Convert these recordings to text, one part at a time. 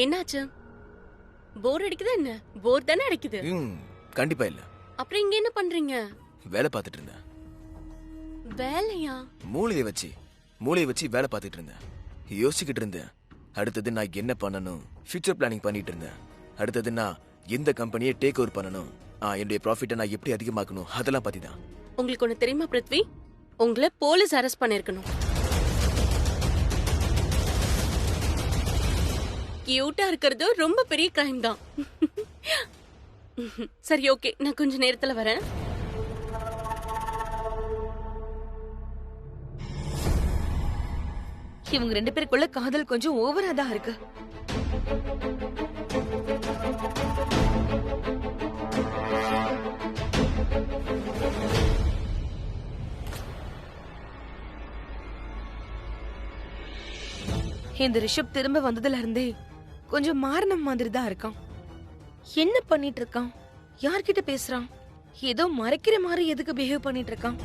என்னாச்சு? போர் அடிக்குதா என்ன? போர் தானே அடிக்குது. கண்டிப்பா இல்ல. அப்புறம் இங்க என்ன பண்றீங்க? வேலை பார்த்துட்டு இருந்தேன். வேலையா? மூளையை வச்சு வேலை பார்த்துட்டு இருந்தேன். யோசிச்சுக்கிட்டு இருந்தேன். அடுத்தது நான் என்ன பண்ணணும், ஃபியூச்சர் பிளானிங் பண்ணிட்டு இருந்தேன். அடுத்தது நான் எந்த கம்பெனியை டேக் ஓவர் பண்ணணும், என்னுடைய ப்ராஃபிட்டை நான் எப்படி அதிகமாக்கணும், அதெல்லாம் பத்தி தான். உங்களுக்கு ஒண்ணு தெரியுமா பிருத்வி? உங்களை போலீஸ் அரெஸ்ட் பண்ணிருக்கணும். கியூட்டா இருக்கிறது ரொம்ப பெரிய கிரைம் தான். சரி, ஓகே, நான் கொஞ்ச நேரத்துல வரேன். இவங்க 2 பேருக்குள்ள காதல் கொஞ்சம் ஓவரா தான் இருக்கு. இந்த ரிஷப் திரும்ப வந்ததுல இருந்தே கொஞ்சம் மாறின மாதிரி தான் இருக்கான். என்ன பண்ணிட்டு இருக்கான்? யார்கிட்ட பேசுறான்? ஏதோ மறைக்கிற மாதிரி எதுக்கு பிஹேவ் பண்ணிட்டு இருக்கான்?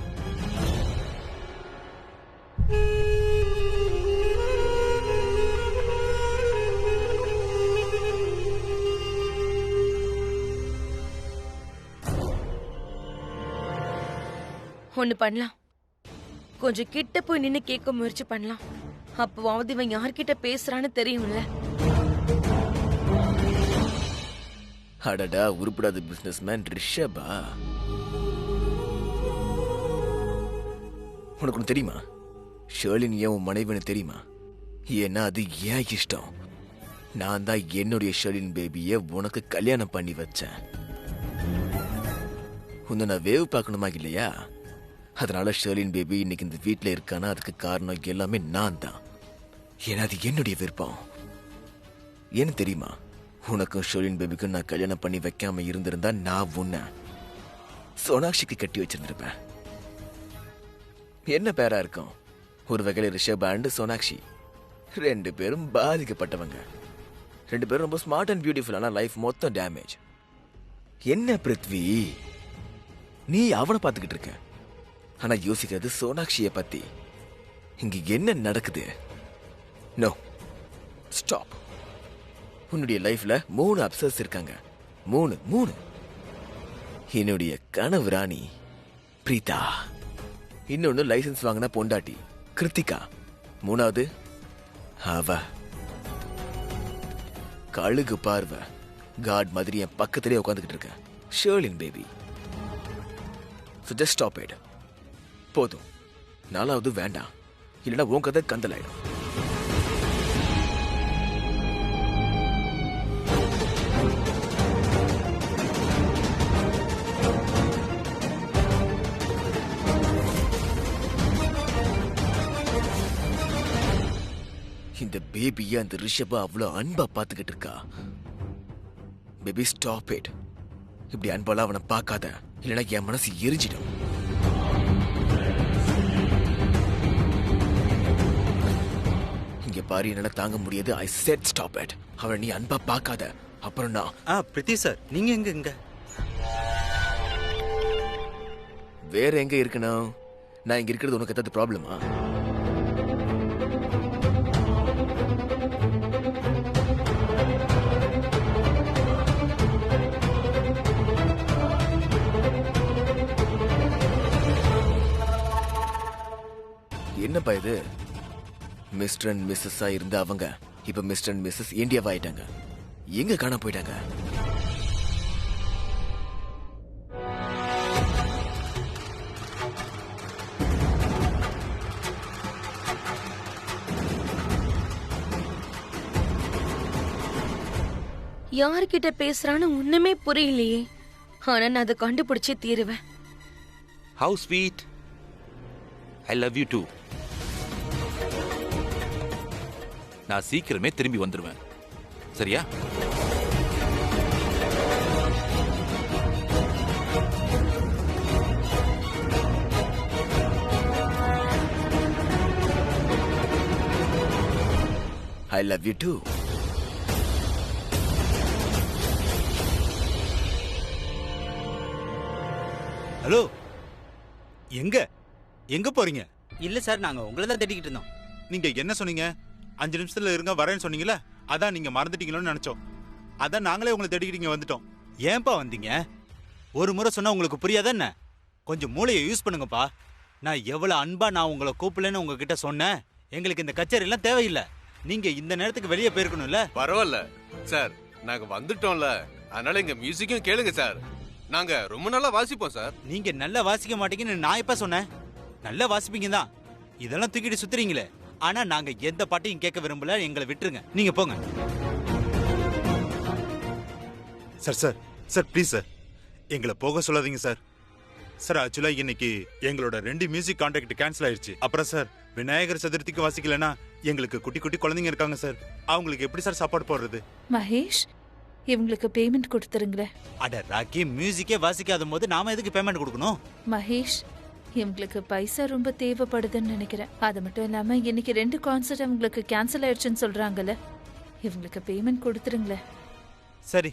ஒண்ணு பண்ணலாம், கொஞ்சம் கிட்ட போய் நின்னு கேட்க முயற்சி பண்ணலாம். அப்பவாவது இவன் யார்கிட்ட பேசுறான்னு தெரியும்ல. அடடா, உருப்படாத பிசினஸ்மேன் ரிஷபா. உனக்கு ஒண்ணு தெரியுமா? ஷர்லின் ஏன் உன் மனைவின்னு தெரியுமா? ஏன்னா அது ஏன் இஷ்டம். நான் தான் என்னுடைய ஷர்லின் பேபியை உனக்கு கல்யாணம் பண்ணி வச்சேன். உன்னை நான் வேவு பார்க்கணுமா இல்லையா? அதனால ஷர்லின் பேபி இன்னைக்கு இந்த வீட்டில் இருக்கானா அதுக்கு காரணம் எல்லாமே நான் தான். ஏன்னா அது என்னுடைய விருப்பம். ஏன்னு தெரியுமா? உனக்கும் ஷர்லின் பேபிக்கும் நான் கல்யாணம் பண்ணி வைக்காம இருந்திருந்தா நான் உன்னை சோனாக்ஷிக்கு கட்டி வச்சிருந்திருப்பேன். என்ன பேரா இருக்கும்? ஒரு வகையில ரிஷப் அண்ட் சோனாக்ஷி 2 பேரும் பாதிக்கப்பட்டவங்க. 2 பேரும் ரொம்ப ஸ்மார்ட் அண்ட் பியூட்டிஃபுல். ஆனா லைஃப் மொத்தம் டேமேஜ். என்ன பிருத்வி, நீ அவனை பார்த்துக்கிட்டு இருக்க, ஆனா யோசிக்கிறது சோனாக்ஷியை பத்தி. இங்க என்ன நடக்குது? No, stop. உன்னுடைய லைஃப்ல 3 அப்சர்ஸ் இருக்காங்க. 3 என்னுடைய கனவு ராணி பிரீதா, இன்னொன்னு லைசன்ஸ் வாங்கின பொண்டாட்டி கிருத்திகா, 3வது அவ கழுகு பார்வை காட் மாதிரி என் பக்கத்திலே உட்காந்துக்கிட்டு இருக்க Sherlin baby. So just stop it. போதும். 4வது வேண்டாம், இல்லைன்னா உன் கதை கந்தலாயிடும். இந்த பேபியை அந்த ரிஷப அவ்வளவு அன்பா பார்த்துக்கிட்டு இருக்கா. Baby stop it. இப்படி அன்பால அவனை பார்க்காத, இல்லைன்னா என் மனசு எரிஞ்சிடும். இங்க பாரு, என்னால தாங்க முடியாது. ஐ செட் ஸ்டாப் இட். அவனை நீ அன்பா பார்க்காத. அப்புறம் நான் பிரித்தி சார், நீங்க எங்க? வேற எங்க இருக்கணும்? நான் இங்க இருக்கிறது உனக்கு ஏதாவது ப்ராப்ளமா? என்னப்பா இது? மிஸ்டர் அண்ட் மிஸ்ஸஸ் இருந்த அவங்க இப்ப மிஸ்டர் அண்ட் மிஸ்ஸஸ் இந்தியாவா ஆயிட்டாங்க. எங்க காண போயிட்டாங்க? யார்கிட்ட பேசுறான்னு ஒண்ணுமே புரியலையே. ஆனா நான் அதை கண்டுபிடிச்சே தீருவேன். How sweet. I love you too. நான் சீக்கிரமே திரும்பி வந்துருவேன், சரியா? I love you too. Hello, எங்க போறீங்க? இல்ல சார், நாங்க உங்களை தான் தேடிக்கிட்டு இருந்தோம். நீங்க என்ன சொன்னீங்க? 5 நிமிஷத்துல இருங்க வரேன்னு சொன்னீங்கல்ல, அதான் நீங்க மறந்துட்டீங்களோன்னு நினைச்சோம். அதான் நாங்களே உங்களை தேடிக்கிட்டு இங்க வந்துட்டோம். ஏன்பா வந்தீங்க? ஒரு முறை சொன்னா உங்களுக்கு புரியாதா என்ன? கொஞ்சம் மூளையை யூஸ் பண்ணுங்கப்பா. நான் எவ்வளவு அன்பா நான் உங்களை கூப்பிடலன்னு உங்ககிட்ட சொன்னேன். எங்களுக்கு இந்த கச்சேரி எல்லாம் தேவையில்லை. நீங்க இந்த நேரத்துக்கு வெளியே போயிருக்கணும்ல. பரவாயில்ல சார், நாங்க வந்துட்டோம்ல, அதனால எங்க மியூசிக்கும் கேளுங்க சார். நாங்க ரொம்ப நல்லா வாசிப்போம் சார். நீங்க நல்லா வாசிக்க மாட்டீங்கன்னு நான் எப்ப சொன்னேன்? நல்லா வாசிப்பீங்க தான். இதெல்லாம் தூக்கிட்டு சுத்துறீங்களே. ஆனா நாங்க எந்த பாட்டையும் கேட்க விரும்பல. எங்களை விட்டுருங்க, நீங்க போங்க. Sir sir sir please sir, எங்களை போக சொல்லாதீங்க சார். சார் ஆக்சுவலா இன்னைக்கு எங்களோட 2 மியூசிக் கான்ட்ராக்ட் கேன்சல் ஆயிடுச்சு. அப்புறம் சார் விநாயகர் சதுர்த்திக்கு வாசிக்கலன்னா எங்களுக்கு குட்டி குட்டி குழந்தைங்க இருக்காங்க சார். அவங்களுக்கு எப்படி சார் சாப்பாடு போடுறது? மகேஷ், இவங்களுக்கு பேமெண்ட் கொடுத்துருங்களேன். அட ராக்கி, மியூசிக்கே வாசிக்காத போது நாம எதுக்கு பேமெண்ட் கொடுக்கணும்? மகேஷ், இவங்களுக்கு பைசா ரொம்ப தேவைப்படுதுன்னு நினைக்கிறேன். அது மட்டும் இல்லாம இன்னைக்கு 2 கான்சர்ட் அவங்களுக்கு கேன்சல் ஆயிடுச்சுன்னு சொல்றாங்கல்ல. இவங்களுக்கு பேமெண்ட் கொடுத்துருங்களேன். சரி,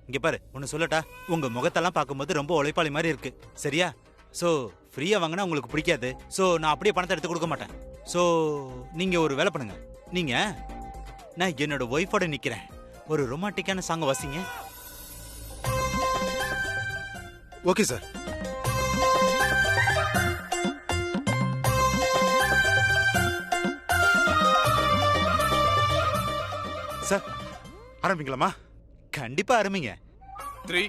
இங்க பாரு, ஒன்னு சொல்லட்டா? உங்க முகத்தெல்லாம் பார்க்கும்போது ரொம்ப உழைப்பாளி மாதிரி இருக்கு, சரியா? சோ ஃப்ரீயா வாங்கினா உங்களுக்கு பிடிக்காது. சோ நான் அப்படியே பணத்தை எடுத்து கொடுக்க மாட்டேன். சோ நீங்க ஒரு வேலை பண்ணுங்க. நீங்க, நான் என்னோட ஒய்ஃபோட நிக்கிறேன், ஒரு ரொமான்டிக்கான சாங் வாசிங்க. Okay sir. சார் ஆரம்பிக்கலாமா? கண்டிப்பா ஆரம்பிங்க. 3,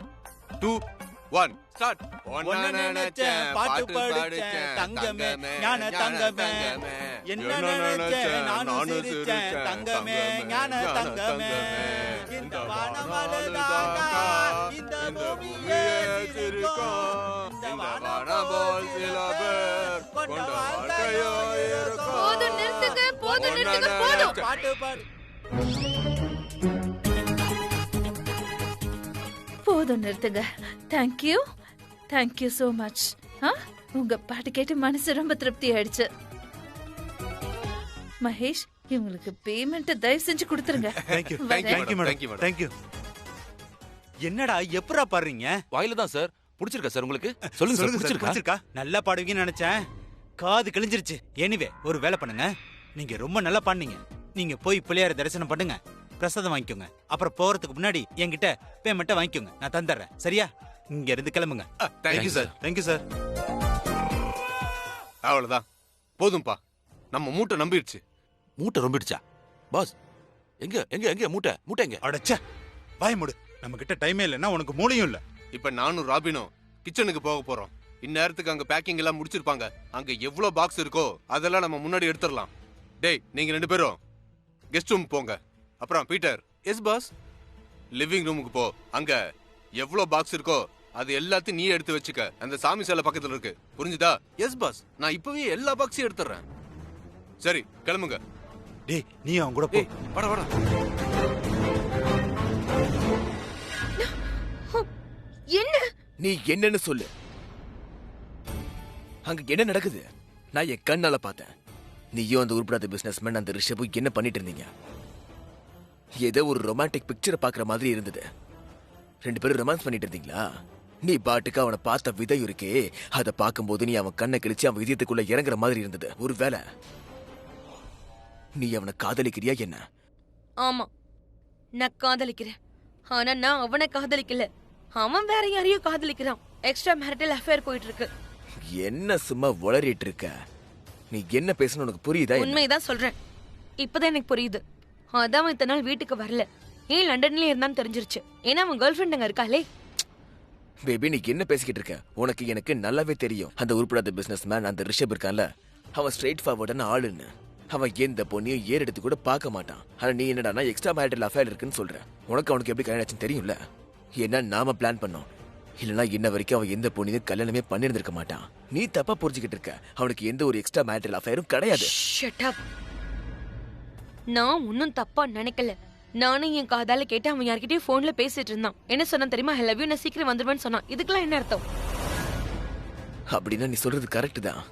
2, 1 ஸ்டார்ட். ஒன்ன நினைச்சேன், பாட்டு பாடிச்சேன், தங்கமே ஞான தங்கமே. என்ன நினைச்சேன், நானும் சிரிச்சேன், தங்கமே ஞான தங்கமே. இந்த வானமலைதாண்டா, இந்த பூமியே சிரிக்கும். இந்த வானபோல் சில பேர் கொண்ட வாழ்க்கையோ இருக்கும். போதும் நிறுத்துங்க, போதும் நிறுத்துங்க, போதும். பாட்டு பாடு. போதும் நிறுத்துங்க. Thank you, thank you so much. உங்க பாட்டு கேட்டு மனசு ரொம்ப திருப்தி ஆயிடுச்சு. மகேஷ், இவங்களுக்கு பேமெண்ட் தயவு செஞ்சு கொடுத்துருங்க. Thank you Thank you, madam. thank you, madam. Thank you. என்னடா எப்பரா பாடுறீங்க? வாயில தான் சார். பிடிச்சிருக்கா சார் உங்களுக்கு? சொல்லுங்க சார், பிடிச்சிருக்கா? பிடிச்சிருக்கா? நல்லா பாடுவீங்கன்னு நினைச்சேன், காது கிழிஞ்சிருச்சு. எனிவே ஒரு வேலை பண்ணுங்க, நீங்க ரொம்ப நல்லா பாடுனீங்க. நீங்க போய் பிள்ளையார தரிசனம் பண்ணுங்க, பிரசாதம் வாங்கிக்கோங்க. அப்புறம் போறதுக்கு முன்னாடி என்கிட்ட பேமெண்ட்டை வாங்கிக்கோங்க, நான் தந்துடுறேன், சரியா? இங்க இருந்து கிளம்புங்க. Thank you sir. Thank you sir. அவ்வளவுதான், போதும்பா. நம்ம மூட்டை நம்பிடுச்சு. மூட்டை ரொம்பிடுச்சா? பாஸ், எங்க எங்க எங்க மூட்டை மூட்டை எங்க? அடச்சே, வாய் மூடு. நம்ம கிட்ட டைமே இல்லைன்னா உனக்கு மூளையும் இல்ல. இப்ப நானும் ராபினும் கிச்சனுக்கு போக போறோம். இந்நேரத்துக்கு அங்க பேக்கிங் எல்லாம் முடிச்சிருப்பாங்க. அங்க எவ்வளவு பாக்ஸ் இருக்கோ அதெல்லாம் நம்ம முன்னாடி எடுத்துடலாம். டேய், நீங்க 2 பேரும் கெஸ்ட் ரூம் போங்க. அப்புறம் பீட்டர். S pass. லிவிங் ரூமுக்கு போ. அங்க எவ்வளவு பாக்ஸ் இருக்கோ அது எல்லாத்தையும் நீ எடுத்து வச்சுக்க. அந்த சாமி சிலை பக்கத்துல இருக்கு, புரிஞ்சுதா? எஸ் பாஸ், நான் இப்பவே எல்லா பாக்ஸையும் எடுத்துறேன். சரி, கிளம்புங்க. டேய், நீ அவங்க கூட போ. வாடா வாடா. என்ன? நீ என்னன்னு சொல்லு. அங்க என்ன நடக்குது? நான் என் கண்ணால பார்த்தேன். நீயும் அந்த உருப்படாத பிசினஸ்மேன் அந்த ரிஷபும் என்ன பண்ணிட்டு இருந்தீங்க? ஏதோ ஒரு ரொமான்டிக் பிக்சரை பாக்குற மாதிரி இருந்தது. 2 பேரும் ரொமான்ஸ் பண்ணிட்டு இருந்தீங்களா? நீ பாட்டுக்கு அவனை பார்த்த விதை இருக்கே, அதை பார்க்கும்போது நீ அவன் கண்ணை கிழிச்சு அவன் இதயத்துக்குள்ள இறங்குற மாதிரி இருந்தது. ஒருவேளை நீ அவனை காதலிக்கிறியா என்ன? ஆமா, நான் காதலிக்கிறேன். ஆனா நான் அவனை காதலிக்கல, அவன் வேற யாரையும் காதலிக்கிறான். எக்ஸ்ட்ரா மேரிட்டல் அஃபேர் போயிட்டு இருக்கு. என்ன சும்மா உளறிட்டு இருக்க? நீ என்ன பேசணும் உனக்கு புரியுதா? உண்மைதான் சொல்றேன், இப்பதான் எனக்கு புரியுது. அதான் அவன் இத்தனை நாள் வீட்டுக்கு வரல, ஏன் லண்டன்லயே இருந்தான்னு தெரிஞ்சிருச்சு. ஏன்னா அவன் கேர்ள் ஃபிரெண்ட் அங்க இருக்காளே. பேபி, நீ என்ன பேசிக்கிட்டு இருக்க? உனக்கு எனக்கு நல்லாவே தெரியும். அந்த உருப்படாத பிசினஸ் மேன் அந்த ரிஷப் இருக்கான்ல, அவன் ஸ்ட்ரெயிட் ஃபார்வர்டான ஆளுன்னு. அவன் எந்த பொண்ணையும் ஏறெடுத்து கூட பார்க்க மாட்டான். ஆனா நீ என்னடானா எக்ஸ்ட்ரா மேரிட்டல் அஃபேர் இருக்குன்னு சொல்ற. உனக்கு அவனுக்கு எப்படி கல்யாணம் ஆச்சுன்னு தெரியும்ல? ஏன்னா நாம பிளான் பண்ணோம். இல்லனா இன்ன வரைக்கும் அவன் எந்த பொண்ணையும் கல்யாணமே பண்ணிருந்திருக்க மாட்டான். நீ தப்பா புரிஞ்சுக்கிட்டு இருக்க. அவனுக்கு எந்த ஒரு எக்ஸ்ட்ரா மேரிட்டல் அஃபேரும் கிடையாது. Shut up. நான் ஒன்னும் தப்பா நினைக்கல. நானும் என் காதால கேட்டு அவன் யார்கிட்டயும் போன்ல பேசிட்டு இருந்தான். என்ன சொன்னான் தெரியுமா? ஐ லவ் யூ, நான் சீக்கிரம் வந்துருவேன்னு சொன்னான். இதுக்கெல்லாம் என்ன அர்த்தம்? அப்படின்னா நீ சொல்றது கரெக்ட் தான்,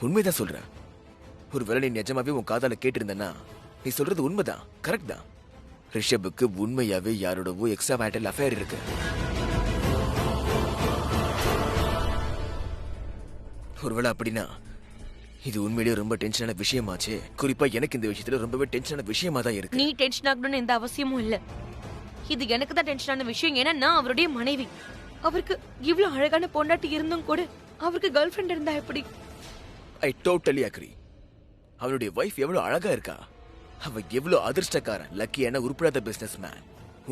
உண்மைதான் சொல்ற. ஒருவேளை நீ நிஜமாவே உன் காதால கேட்டிருந்தனா நீ சொல்றது உண்மைதான், கரெக்ட் தான். ரிஷபுக்கு உண்மையாவே யாரோடவோ எக்ஸ்ட்ரா மேரிட்டல் அஃபேர் இருக்கு. ஒருவேளை அப்படின்னா இது உண்மையிலேயே ரொம்ப டென்ஷனான விஷயமாச்சு. குறிப்பா எனக்கு இந்த விஷயத்துல ரொம்பவே டென்ஷனான விஷயமா தான் இருக்கு. நீ டென்ஷன் ஆகணும்னு எந்த அவசியமும் இல்ல. இது எனக்கு தான் டென்ஷனான விஷயம். ஏன்னா நான் அவருடைய மனைவி. அவருக்கு இவ்ளோ அழகான பொண்டாட்டி இருந்தும் கூட அவருக்கு கேர்ள் ஃப்ரெண்ட் இருந்தா எப்படி? I totally agri. அவனுடைய வைஃப் எவ்வளவு அழகா இருக்கா. அவ எவ்வளவு அதிர்ஷ்டக்காரன், லக்கியான உருப்படாத பிசினஸ் மேன்.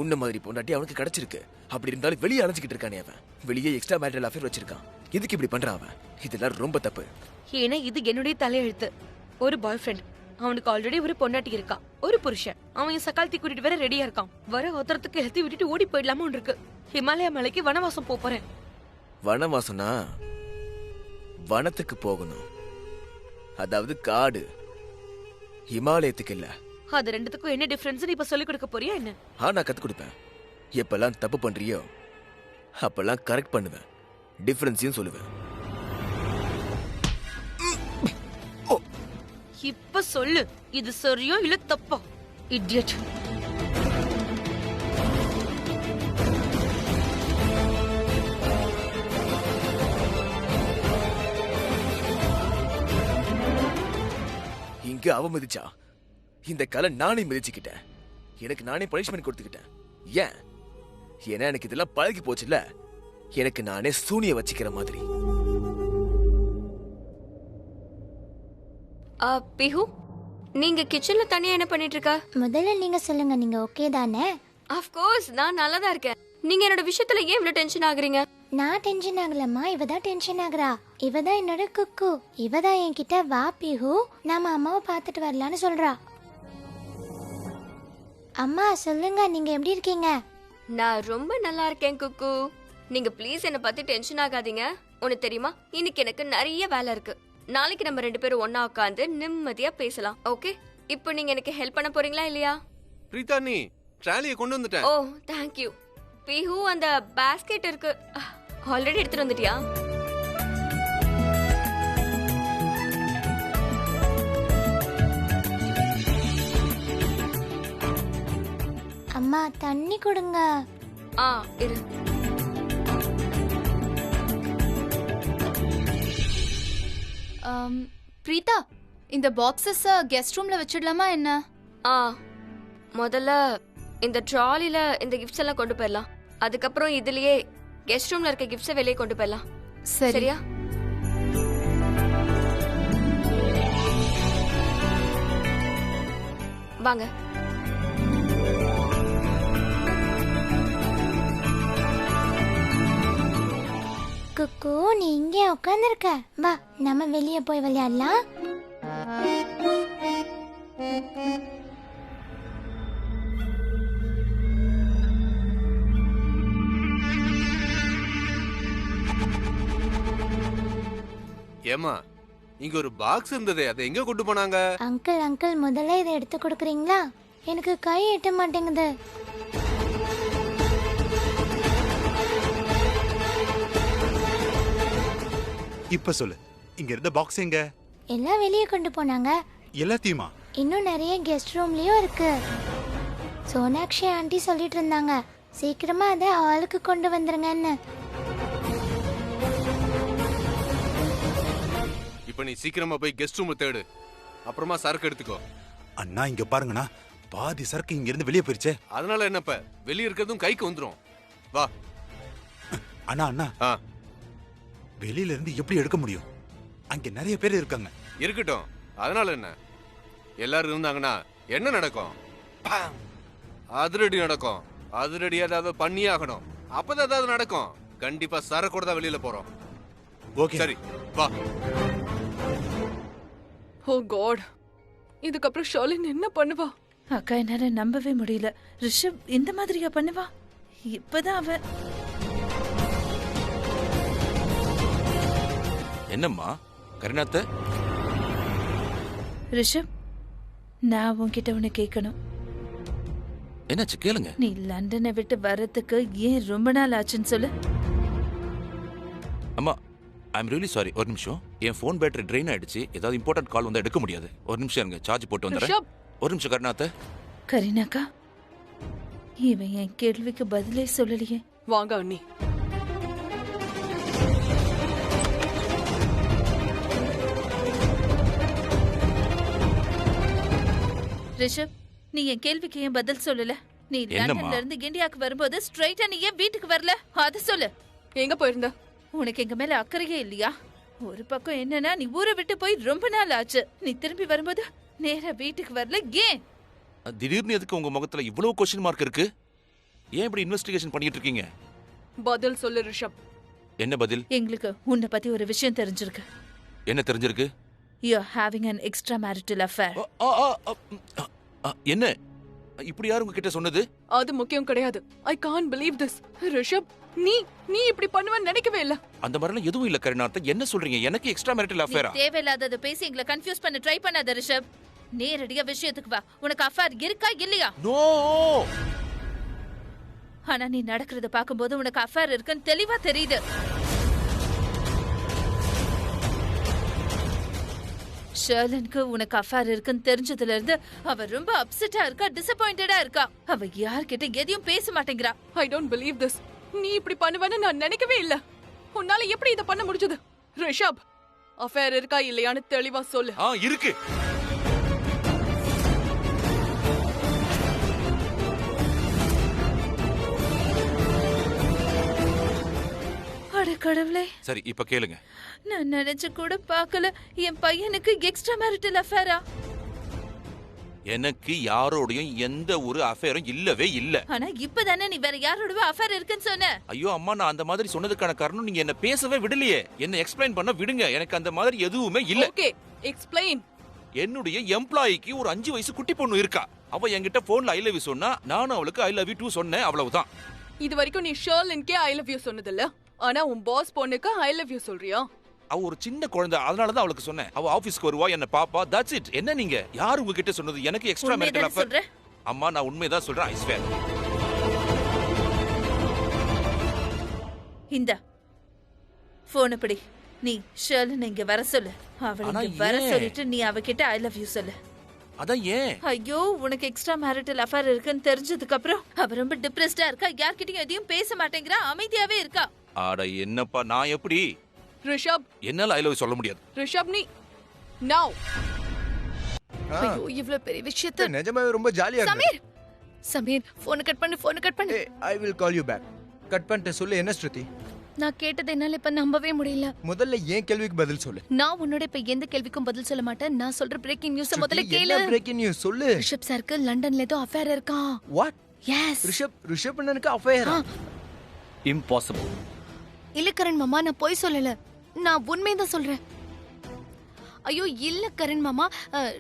உன்ன மாதிரி பொண்டாட்டி அவனுக்கு கிடைச்சிருக்கு. அப்படி இருந்தாலும் வெளியே அலைஞ்சிக்கிட்டு இருக்கானே அவன். வெளியே எக்ஸ்ட்ரா மேரிட்டல் அஃபேர் வச்சிருக்கான். இதுக்கு இப்படி பண்றான் அவன். இதெல்லாம் ரொம்ப தப்பு. ஏன்னா இது என்னுடைய தலையெழுத்து. ஒரு பாய் ஃப்ரெண்ட், அவனுக்கு ஆல்ரெடி ஒரு பொண்டாட்டி இருக்கா, ஒரு புருஷன். அவன் சக்காலத்தி கூட்டிட்டு வர ரெடியா இருக்கான். வர ஒருத்தரத்துக்கு எல்லாத்தையும் விட்டுட்டு ஓடி போயிடலாமோ இருக்கு. ஹிமாலய மலைக்கு வனவாசம் போறேன். வனவாசம்னா வனத்துக்கு போகணும், அதாவது காடு, ஹிமாலயத்துக்கு இல்ல. அது ரெண்டுத்துக்கும் என்ன டிஃபரன்ஸ் இப்ப சொல்லி கொடுக்க போறியா என்ன? நான் கத்து கொடுப்பேன். எப்பெல்லாம் தப்பு பண்றியோ அப்பெல்லாம் கரெக்ட் பண்ணுவேன். டிஃபரன்ஸையும் சொல்லுவேன். இப்ப சொல்லு, இது சரியா இல்ல தப்பா? இடியட். இங்க அவ மிதிச்சா, இந்த கலை நானே மிதிச்சுக்கிட்டேன். எனக்கு நானே பனிஷ்மெண்ட் கொடுத்துக்கிட்டேன். ஏன்? ஏன்னா எனக்கு இதெல்லாம் பழகி போச்சுல்ல. எனக்கு நானே சூனிய வச்சுக்கிற மாதிரி. பிஹு, நீங்க கிச்சன்ல தனியா என்ன பண்ணிட்டு இருக்க? முதல்ல நீங்க சொல்லுங்க, நீங்க ஓகே தானே? ஆஃப் கோர்ஸ், நான் நல்லா தான் இருக்கேன். நீங்க என்னோட விஷயத்துல ஏன் இவ்வளவு டென்ஷன் ஆகுறீங்க? நான் டென்ஷன் ஆகலம்மா, இவ தான் டென்ஷன் ஆகுறா. இவ தான் என்னோட குக்கு. இவ தான் என்கிட்ட வா பிஹு நாம அம்மாவை பார்த்துட்டு வரலான்னு சொல்றா. அம்மா சொல்லுங்க, நீங்க எப்படி இருக்கீங்க? நான் ரொம்ப நல்லா இருக்கேன் குக்கு. நீங்க ப்ளீஸ் என்ன பத்தி டென்ஷன் ஆகாதீங்க. உனக்கு தெரியுமா, இன்னைக்கு எனக்கு நிறைய வேலை இருக்கு. நாளைக்கு நம்ம 2 பேரும் ஒண்ணா உட்காந்து நிம்மதியா பேசலாம். ஓகே, இப்போ நீங்க எனக்கு ஹெல்ப் பண்ண போறீங்களா இல்லையா? பிரீதா, நீ ட்ராலியை கொண்டு வந்துட்டேன். ஓ தேங்க் யூ. பிஹு, அந்த பாஸ்கெட் இருக்கு, ஆல்ரெடி எடுத்துட்டு வந்துட்டியா? அம்மா தண்ணி கொடுங்க. இரு. பிரீதா, இந்த பாக்ஸஸ் கெஸ்ட் ரூம்ல வச்சிடலாமா என்ன? முதல்ல இந்த ட்ராலில இந்த கிஃப்ட்ஸ் எல்லாம் கொண்டு போயிடலாம். அதுக்கப்புறம் இதுலயே கெஸ்ட் ரூம்ல இருக்க கிஃப்ட்ஸை வெளியே கொண்டு போயிடலாம். சரியா? வாங்க. குக்கு, நீ இங்கே உட்காந்துருக்க. வா நம்ம வெளியே போய் விளையாடலாம். ஏமா, இங்க ஒரு பாக்ஸ் இருந்ததே, அதை எங்க கொண்டு போனாங்க? அங்கிள் முதல்ல இதை எடுத்து கொடுக்குறீங்களா? எனக்கு கை எட்ட மாட்டேங்குது. இப்ப சொல்லு, இங்க இருந்த பாக்ஸ் எங்க? எல்லாம் வெளியே கொண்டு போனாங்க. எல்லாத்தையுமா? இன்னும் நிறைய கெஸ்ட் ரூம்லயும் இருக்கு. சோனாக்ஷி ஆண்டி சொல்லிட்டு இருந்தாங்க, சீக்கிரமா அதை ஹாலுக்கு கொண்டு வந்துருங்கன்னு. இப்ப நீ சீக்கிரமா போய் கெஸ்ட் ரூம் தேடு, அப்புறமா சரக்கு எடுத்துக்கோ. அண்ணா இங்க பாருங்கண்ணா, பாதி சரக்கு இங்க இருந்து வெளியே போயிருச்சே. அதனால என்னப்ப, வெளிய இருக்கிறதும் கைக்கு வந்துரும். வா. அண்ணா வெளியில இருந்து எப்படி எடுக்க முடியும்? அங்க நிறைய பேர் இருக்காங்க. இருக்கட்டும், அதனால என்ன? எல்லாரும் இருந்தாங்கன்னா என்ன நடக்கும்? அதிரடி நடக்கும். அதிரடி ஏதாவது பண்ணியே ஆகணும். அப்பதான் ஏதாவது நடக்கும். கண்டிப்பா சரக்கோட தான் வெளியில போறோம். ஓகே, சரி வா. ஓ காட், இதுக்கப்புறம் ஷாலின் என்ன பண்ணுவா? அக்கா, என்னால நம்பவே முடியல. ரிஷப் இந்த மாதிரியா பண்ணுவா? இப்பதான் அவ. என்னம்மா கருணாத்த? ரிஷப், நான் உன்கிட்ட ஒண்ணு கேட்கணும். என்னாச்சு கேளுங்க. நீ லண்டனை விட்டு வர்றதுக்கு ஏன் ரொம்ப நாள் ஆச்சுன்னு சொல்லு. அம்மா, ஐ எம் ரியலி சாரி. ஒரு நிமிஷம், என் ஃபோன் பேட்டரி ட்ரெயின் ஆயிடுச்சு. ஏதாவது இம்பார்ட்டன்ட் கால் வந்தா எடுக்க முடியாது. ஒரு நிமிஷம் இருங்க, சார்ஜ் போட்டு வந்துடுறேன். ஒரு நிமிஷம் கருணாத்த. கரீனாக்கா, இவன் என் கேள்விக்கு பதிலே சொல்லலையே. வாங்க அண்ணி. ரிஷப், நீ என் கேள்விக்கு ஏன் பதில் சொல்லல? நீ என்னம்மா? லண்டன்ல இருந்து இந்தியாவுக்கு வரும்போது ஸ்ட்ரைட்டா நீ ஏன் வீட்டுக்கு வரல? அத சொல்லு. எங்க போயிருந்த? உனக்கு எங்க மேல அக்கறையே இல்லையா? ஒரு பக்கம் என்னன்னா நீ ஊரை விட்டு போய் ரொம்ப நாள் ஆச்சு. நீ திரும்பி வரும்போது நேரா வீட்டுக்கு வரல, ஏன்? திடீர்னு எதுக்கு உங்க முகத்துல இவ்வளவு கொஸ்டின் மார்க் இருக்கு? ஏன் இப்படி இன்வெஸ்டிகேஷன் பண்ணிட்டு இருக்கீங்க? பதில் சொல்லு ரிஷப். என்ன பதில்? எங்களுக்கு உன்னை பத்தி ஒரு விஷயம் தெரிஞ்சிருக்கு. என்ன தெரிஞ்சிருக்கு? You are having an extramarital affair. என்ன இப்படி யார் உங்ககிட்ட சொன்னது? அது முக்கியம் கிடையாது. I can't believe this. Rishabh, நீ இப்படி பண்ணுவேன்னு நினைக்கவே இல்ல. அந்த மாதிரிலாம் எதுவும் இல்ல கருணார்த்த. என்ன சொல்றீங்க? எனக்கு எக்ஸ்ட்ரா மேரிட்டல் அஃபேரா? தேவையில்லாதத பேசி எங்களை கன்ஃபியூஸ் பண்ண ட்ரை பண்ணாத ரிஷப். நேரடியா விஷயத்துக்கு வா. உனக்கு அஃபேர் இருக்கா இல்லையா? நோ. ஆனா நீ நடக்கிறத பாக்கும்போது உனக்கு அஃபேர் இருக்குன்னு தெளிவா தெரியுது. ஷர்லனுக்கு உனக்கு அஃபேர் இருக்குன்னு தெரிஞ்சதுல இருந்து அவ ரொம்ப அப்செட்டா இருக்கா, டிசப்பாயிண்டடா இருக்கா. அவ யார்கிட்ட எதையும் பேச மாட்டேங்கிறா. I don't believe this. நீ இப்படி பண்ணுவேன்னு நான் நினைக்கவே இல்ல. உன்னால எப்படி இத பண்ண முடிஞ்சது? ரிஷப், அஃபேர் இருக்கா இல்லையான்னு தெளிவா சொல்லு. இருக்கு. அட கடவுளே. சரி இப்ப கேளுங்க. நான் நினைச்சு கூட பார்க்கல என் பையனுக்கு எக்ஸ்ட்ரா மேரிட்டல் அஃபேரா. எனக்கு யாரோடையும் எந்த ஒரு அஃபேரும் இல்லவே இல்ல. ஆனா இப்பதானே நீ வேற யாரோடவே அஃபேர் இருக்குன்னு சொன்ன. ஐயோ அம்மா, நான் அந்த மாதிரி சொன்னதுக்கான காரணம் நீங்க என்ன பேசவே விடலையே. என்ன எக்ஸ்பிளைன் பண்ண விடுங்க. எனக்கு அந்த மாதிரி எதுவுமே இல்ல. Okay, explain. என்னுடைய எம்ப்ளாயிக்கு ஒரு 5 வயசு குட்டி பொண்ணு இருக்கா. அவ என்கிட்ட போன்ல ஐ லவ் யூ சொன்னா, நானும் அவளுக்கு ஐ லவ் யூ டூ சொன்னேன், அவ்வளவுதான். இது வரைக்கும் நீ ஷர்லின்கே ஐ லவ் யூ சொன்னதில்ல. ஆனா உன் பாஸ் பொண்ணுக்கு ஐ லவ் யூ சொல்றியா? அவ ஒரு சின்ன குழந்தை, அதனாலதான் அவளுக்கு சொன்னேன். அவ ஆபீஸ்க்கு வருவா, என்ன பாப்பா, தட்ஸ் இட். என்ன நீங்க யாரு உங்ககிட்ட சொன்னது எனக்கு எக்ஸ்ட்ரா மேரிட்டல் அஃபேர்? அம்மா, நான் உண்மையதான் சொல்றேன். I swear. இந்த போன் படி நீ ஷர்லன் இங்க வர சொல்லு. அவளை இங்க வர சொல்லிட்டு நீ அவகிட்ட ஐ லவ் யூ சொல்லு. அதான் ஏன்? ஐயோ, உனக்கு எக்ஸ்ட்ரா மேரிட்டல் அஃபேர் இருக்குன்னு தெரிஞ்சதுக்கு அப்புறம் அவ ரொம்ப டிப்ரெஸ்டா இருக்கா. யார்கிட்டயும் எதையும் பேச மாட்டேங்கிறா, அமைதியாவே இருக்கா. ஆட என்னப்பா, நான் எப்படி? ரிஷப், என்னால ஐ லவ் யூ சொல்ல முடியாது. ரிஷப், நீ நவ. ஐயோ, இவ்ளோ பெரிய விஷயத்தை நிஜமாவே ரொம்ப ஜாலியா இருக்கு. சமீர், போன் கட் பண்ணு. I will call you back. Cut பண்ணிட்டு சொல்லு. என்ன ஸ்ருதி? நான் கேட்டதை என்னால இப்ப நம்பவே முடியல. முதல்ல ஏன் கேள்விக்கு பதில் சொல்லு. நான் உன்னோட இப்ப எந்த கேள்விக்கும் பதில் சொல்ல மாட்டேன். நான் சொல்ற பிரேக்கிங் நியூஸ் முதல்ல கேளு. என்ன பிரேக்கிங் நியூஸ் சொல்லு. ரிஷப் சாருக்கு லண்டன்ல ஏதோ அஃபேர் இருக்கா. வாட்? எஸ். ரிஷப் அண்ணனுக்கு அஃபேரா? இம்பாசிபிள். இல்ல கரண் மாமா, நான் போய் சொல்லல. நான் உண்மைதான் சொல்றேன். ஐயோ இல்ல கரண் மாமா,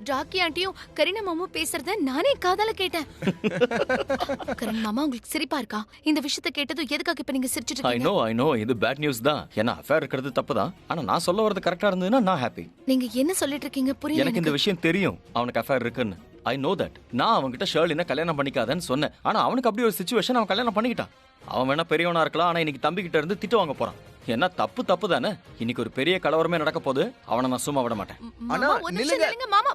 ராக்கி ஆண்டியும் கரீனா மாமா பேசுறத நானே காதால கேட்டேன். கரண் மாமா, உங்களுக்கு சிரிப்பா இருக்கா? இந்த விஷயத்தை கேட்டதும் எதுக்காக இப்ப நீங்க சிரிச்சிட்டு இருக்கீங்க? ஐ நோ இது பேட் நியூஸ் தான். ஏன்னா அஃபேர் இருக்கிறது தப்பு தான். ஆனா நான் சொல்ல வரது கரெக்டா இருந்ததுன்னா நான் ஹாப்பி. நீங்க என்ன சொல்லிட்டு இருக்கீங்க புரியல. எனக்கு இந்த விஷயம் தெரியும், அவனுக்கு அஃபேர் இருக்குன்னு. I know that. நான் அவன்கிட்ட ஷர்லினை கல்யாணம் பண்ணிக்காதன்னு சொன்னேன். ஆனா அவனுக்கு அப்படி ஒரு சிச்சுவேஷன், அவன் கல்யாணம் பண்ணிக்கிட்டான். அவன் வேணா பெரியவனா இருக்கலாம், ஆனா இன்னைக்கு தம்பி கிட்ட இருந்து திட்டு வாங்க போறான். என்ன தப்பு தானே. இன்னைக்கு ஒரு பெரிய கலவரமே நடக்க போகுது. அவனை நான் சும்மா விட மாட்டேன். ஆனா நில்லுங்க மாமா.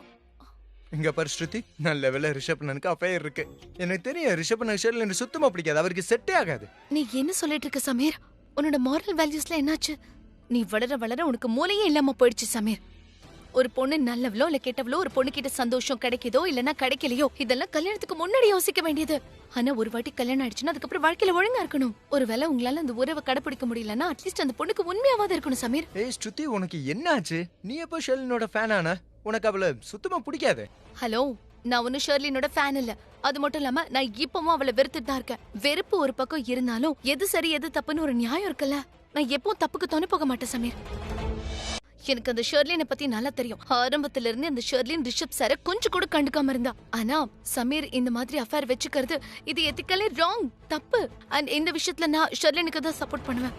இங்க பாரு ஸ்ருதி, நல்ல வேளை ரிஷப் அண்ணனுக்கு அஃபேர் இருக்கு. எனக்கு தெரியும் ரிஷப் அண்ணன் ஷர்லின் சுத்தமா பிடிக்காது, அவருக்கு செட்டே ஆகாது. நீ என்ன சொல்லிட்டு இருக்க சமீர்? உன்னோட மாரல் வேல்யூஸ்ல என்னாச்சு? நீ வளர உனக்கு மூளையே இல்லாம போயிடுச்சு சமீர். ஒரு பொண்ணு நல்லவளோ இல்ல கெட்டவளோ, ஒரு பொண்ணு கிட்ட சந்தோஷம் கிடைக்குதோ இல்லனா கிடைக்கலையோ, இதெல்லாம் கல்யாணத்துக்கு முன்னாடி யோசிக்க வேண்டியது. ஆனா ஒரு வாட்டி கல்யாணம் ஆயிடுச்சுன்னா அதுக்கப்புறம் வாழ்க்கையில ஒழுங்கா இருக்கணும். ஒருவேளை உங்களால அந்த உறவை கடைபிடிக்க முடியலன்னா அட்லீஸ்ட் அந்த பொண்ணுக்கு உண்மையாவது இருக்கணும் சமீர். ஏய் ஸ்ருதி, உனக்கு என்ன ஆச்சு? நீ எப்போ ஷர்லினோட ஃபேன் ஆன? உனக்கு அவளை சுத்தமா பிடிக்காது. ஹலோ, நான் ஒன்னும் ஷர்லினோட ஃபேன் இல்ல. அது மட்டும் இல்லாம நான் இப்பவும் அவளை வெறுத்துட்டு தான் இருக்கேன். வெறுப்பு ஒரு பக்கம் இருந்தாலும் எது சரி எது தப்புன்னு ஒரு நியாயம் இருக்குல்ல. நான் எப்பவும் தப்புக்கு துணை போக மாட்டேன் சமீர். எனக்கு அந்த ஷர்லினை பத்தி நல்லா தெரியும். ஆரம்பத்துல இருந்து அந்த ஷர்லின் ரிஷப் சார கொஞ்சம் கூட கண்டுக்காம இருந்தா. ஆனா சமீர் இந்த மாதிரி அஃபேர் வச்சுக்கிறது இது எத்திக்கலி ராங், தப்பு. அண்ட் இந்த விஷயத்துல நான் ஷர்லினுக்கு தான் சப்போர்ட் பண்ணுவேன்.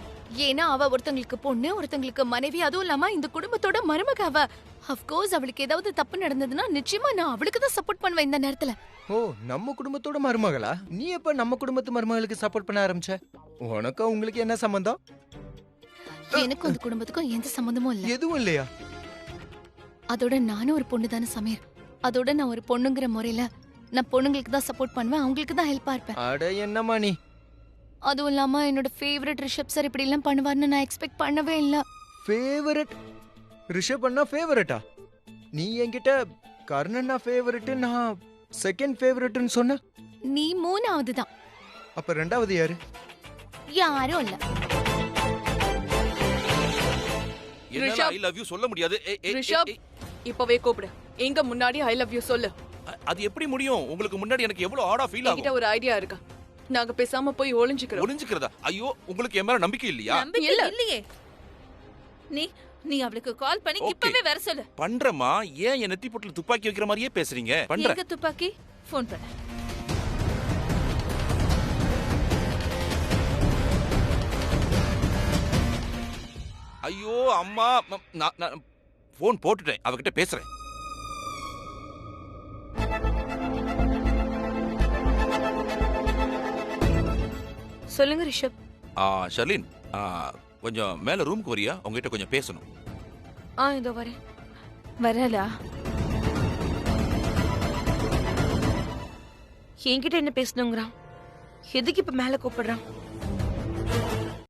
ஏன்னா அவ ஒருத்தங்களுக்கு பொண்ணு, ஒருத்தங்களுக்கு மனைவி, அதுவும் இல்லாம இந்த குடும்பத்தோட மருமக அவ. அஃப்கோர்ஸ் அவளுக்கு ஏதாவது தப்பு நடந்ததுன்னா நிச்சயமா நான் அவளுக்கு தான் சப்போர்ட் பண்ணுவேன் இந்த நேரத்துல. ஓ, நம்ம குடும்பத்தோட மருமகளா? நீ எப்ப நம்ம குடும்பத்து மருமகளுக்கு சப்போர்ட் பண்ண ஆரம்பிச்ச? உனக்கும் உங்களுக்கு என்ன சம்பந்தம்? எனக்கு அந்த குடும்பத்துக்கும் எந்த சம்பந்தமும் இல்ல. எதுவும் இல்லையா? அதோட நானும் ஒரு பொண்ணு தானே சமீர். அதோட நான் ஒரு பொண்ணுங்கிற முறையில நான் பொண்ணுங்களுக்கு தான் சப்போர்ட் பண்ணுவேன், அவங்களுக்கு தான் ஹெல்ப்பா இருப்பேன். அட என்னம்மா நீ? அதுவும் இல்லாம என்னோட ஃபேவரட் ரிஷப் சார் இப்படி எல்லாம் பண்ணுவார்னு நான் எக்ஸ்பெக்ட் பண்ணவே இல்ல. ஃபேவரட்? ரிஷப் அண்ணா ஃபேவரட்டா? நீ என்கிட்ட கர்ணண்ணா ஃபேவரட் நான் செகண்ட் ஃபேவரட்னு சொன்ன, நீ 3வது தான். அப்ப ரெண்டாவது யாரு? யாரும் இல்ல. என்னால ஐ லவ் யூ சொல்ல முடியாது. ரிஷப் இப்பவே கூப்பிடு. எங்க முன்னாடி ஐ லவ் யூ சொல்லு. அது எப்படி முடியும்? உங்களுக்கு முன்னாடி எனக்கு எவ்வளவு ஆடா ஃபீல் என்கிட்ட ஆகும். ஒரு ஐடியா இருக்கா? நாங்க பேசாம போய் ஒளிஞ்சுக்கிறோம். ஒளிஞ்சுக்கிறதா? ஐயோ, உங்களுக்கு என் மேல நம்பிக்கை இல்லையா? நம்பிக்கை இல்லையே. நீ அவளுக்கு கால் பண்ணி Okay. இப்பவே வர சொல்லு. பண்றமா? ஏன் என் நெத்தி பொட்டுல துப்பாக்கி வைக்கிற மாதிரியே பேசுறீங்க? பண்றேன். எங்க துப்பாக்கி? ஃபோன் பண்ணு. ஐயோ அம்மா, நான் போன் போட்டுட்டேன். அவகிட்ட பேசுறேன். சொல்லுங்க ரிஷப். ஷர்லின், கொஞ்சம் மேல ரூமுக்கு வரியா? உங்ககிட்ட கொஞ்சம் பேசணும். இதோ வரேன். வரலா? என்கிட்ட என்ன பேசணுங்கிறான்? எதுக்கு இப்ப மேல கூப்பிடுறான்?